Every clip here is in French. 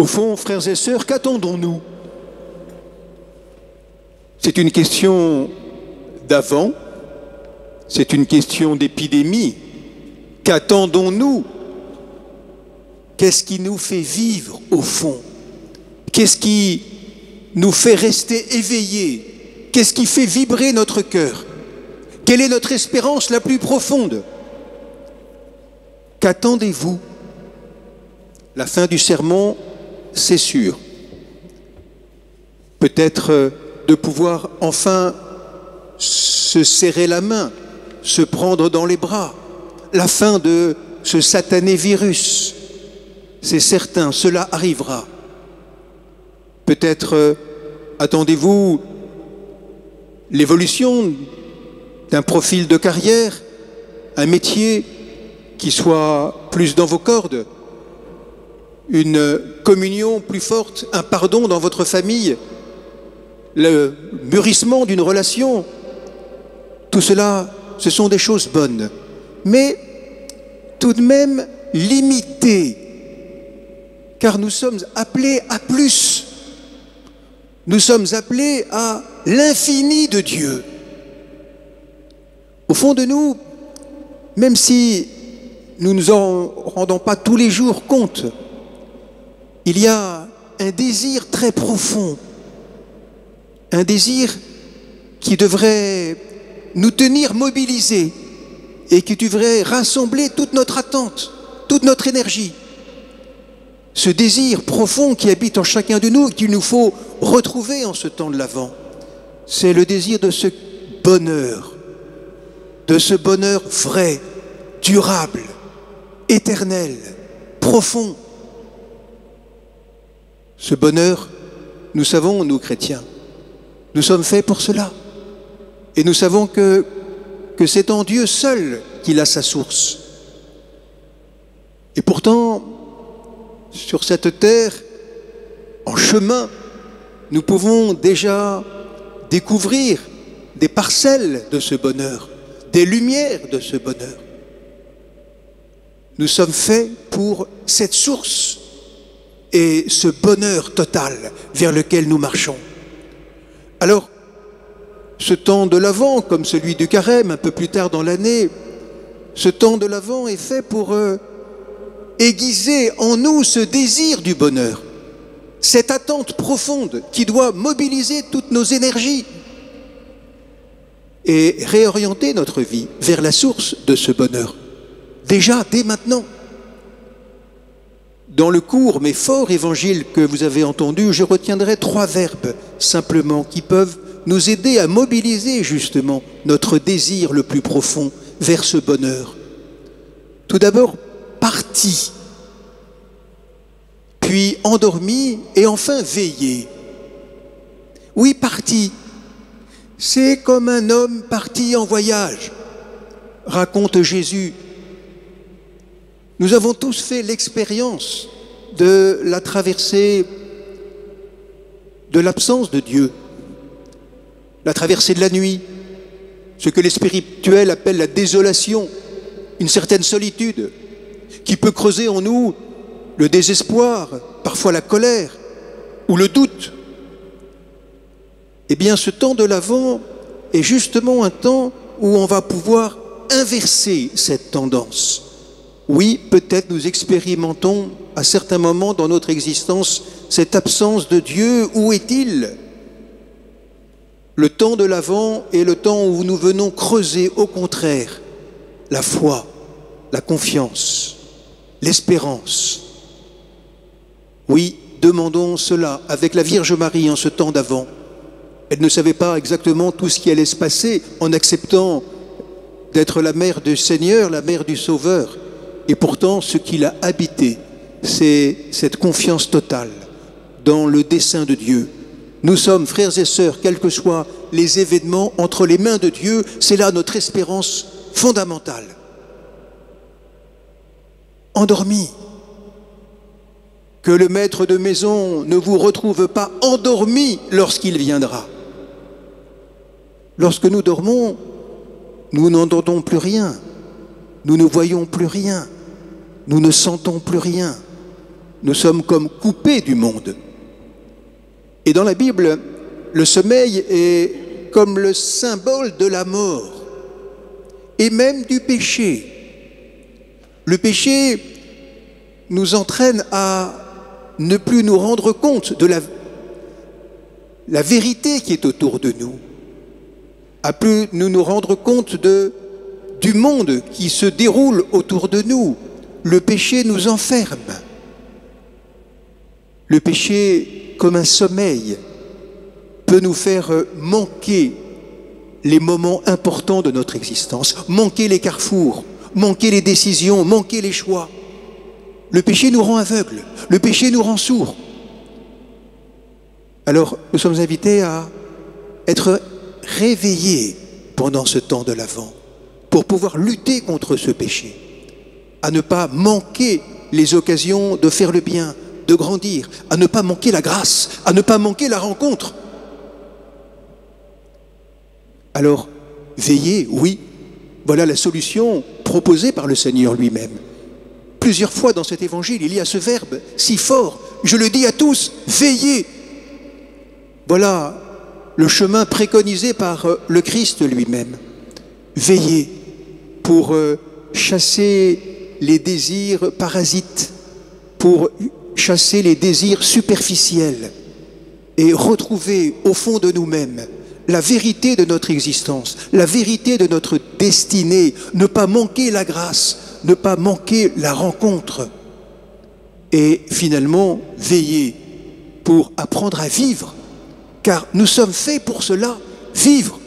Au fond, frères et sœurs, qu'attendons-nous? C'est une question d'avant, c'est une question d'épidémie. Qu'attendons-nous? Qu'est-ce qui nous fait vivre au fond? Qu'est-ce qui nous fait rester éveillés? Qu'est-ce qui fait vibrer notre cœur? Quelle est notre espérance la plus profonde? Qu'attendez-vous? La fin du sermon, c'est sûr. Peut-être de pouvoir enfin se serrer la main, se prendre dans les bras. La fin de ce satané virus, c'est certain, cela arrivera. Peut-être attendez-vous l'évolution d'un profil de carrière, un métier qui soit plus dans vos cordes, une communion plus forte, un pardon dans votre famille, le mûrissement d'une relation. Tout cela, ce sont des choses bonnes, mais tout de même limitées, car nous sommes appelés à plus. Nous sommes appelés à l'infini de Dieu. Au fond de nous, même si nous ne nous en rendons pas tous les jours compte, il y a un désir très profond, un désir qui devrait nous tenir mobilisés et qui devrait rassembler toute notre attente, toute notre énergie. Ce désir profond qui habite en chacun de nous, qu'il nous faut retrouver en ce temps de l'Avent, c'est le désir de ce bonheur vrai, durable, éternel, profond. Ce bonheur, nous savons, nous chrétiens, nous sommes faits pour cela. Et nous savons que c'est en Dieu seul qu'il a sa source. Et pourtant, sur cette terre, en chemin, nous pouvons déjà découvrir des parcelles de ce bonheur, des lumières de ce bonheur. Nous sommes faits pour cette source et ce bonheur total vers lequel nous marchons. Alors, ce temps de l'Avent, comme celui du Carême, un peu plus tard dans l'année, ce temps de l'Avent est fait pour aiguiser en nous ce désir du bonheur, cette attente profonde qui doit mobiliser toutes nos énergies et réorienter notre vie vers la source de ce bonheur, déjà, dès maintenant. Dans le court mais fort évangile que vous avez entendu, je retiendrai 3 verbes simplement qui peuvent nous aider à mobiliser justement notre désir le plus profond vers ce bonheur. Tout d'abord, parti, puis endormi et enfin veillé. Oui, parti, c'est comme un homme parti en voyage, raconte Jésus. Nous avons tous fait l'expérience de la traversée de l'absence de Dieu, la traversée de la nuit, ce que les spirituels appellent la désolation, une certaine solitude qui peut creuser en nous le désespoir, parfois la colère ou le doute. Eh bien, ce temps de l'Avent est justement un temps où on va pouvoir inverser cette tendance. Oui, peut-être nous expérimentons à certains moments dans notre existence cette absence de Dieu. Où est-il? Le temps de l'Avent est le temps où nous venons creuser, au contraire, la foi, la confiance, l'espérance. Oui, demandons cela avec la Vierge Marie en ce temps d'Avent. Elle ne savait pas exactement tout ce qui allait se passer en acceptant d'être la mère du Seigneur, la mère du Sauveur. Et pourtant, ce qui l'a habité, c'est cette confiance totale dans le dessein de Dieu. Nous sommes, frères et sœurs, quels que soient les événements, entre les mains de Dieu, c'est là notre espérance fondamentale. Endormi. Que le maître de maison ne vous retrouve pas endormi lorsqu'il viendra. Lorsque nous dormons, nous n'entendons plus rien, nous ne voyons plus rien, nous ne sentons plus rien. Nous sommes comme coupés du monde. Et dans la Bible, le sommeil est comme le symbole de la mort et même du péché. Le péché nous entraîne à ne plus nous rendre compte de la vérité qui est autour de nous, à plus nous rendre compte du monde qui se déroule autour de nous. Le péché nous enferme. Le péché, comme un sommeil, peut nous faire manquer les moments importants de notre existence, manquer les carrefours, manquer les décisions, manquer les choix. Le péché nous rend aveugles, le péché nous rend sourds. Alors, nous sommes invités à être réveillés pendant ce temps de l'Avent pour pouvoir lutter contre ce péché, à ne pas manquer les occasions de faire le bien, de grandir, à ne pas manquer la grâce, à ne pas manquer la rencontre. Alors, veillez, oui, voilà la solution proposée par le Seigneur lui-même. Plusieurs fois dans cet évangile, il y a ce verbe si fort, je le dis à tous, veillez. Voilà le chemin préconisé par le Christ lui-même. Veillez pour chasser les désirs parasites, pour chasser les désirs superficiels et retrouver au fond de nous-mêmes la vérité de notre existence, la vérité de notre destinée, ne pas manquer la grâce, ne pas manquer la rencontre et finalement veiller pour apprendre à vivre, car nous sommes faits pour cela, vivre.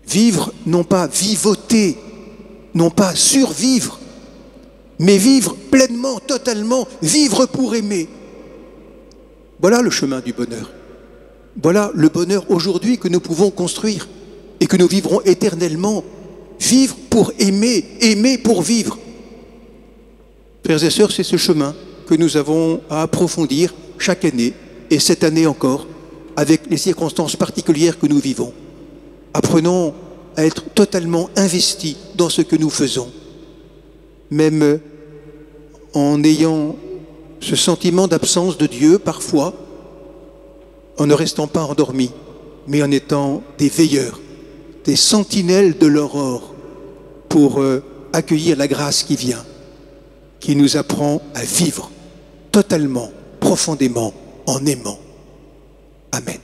Vivre, non pas vivoter, non pas survivre, mais vivre pleinement, totalement, vivre pour aimer. Voilà le chemin du bonheur. Voilà le bonheur aujourd'hui que nous pouvons construire et que nous vivrons éternellement. Vivre pour aimer, aimer pour vivre. Frères et sœurs, c'est ce chemin que nous avons à approfondir chaque année, et cette année encore, avec les circonstances particulières que nous vivons. Apprenons à être totalement investis dans ce que nous faisons, même en ayant ce sentiment d'absence de Dieu parfois, en ne restant pas endormis, mais en étant des veilleurs, des sentinelles de l'aurore pour accueillir la grâce qui vient, qui nous apprend à vivre totalement, profondément, en aimant. Amen.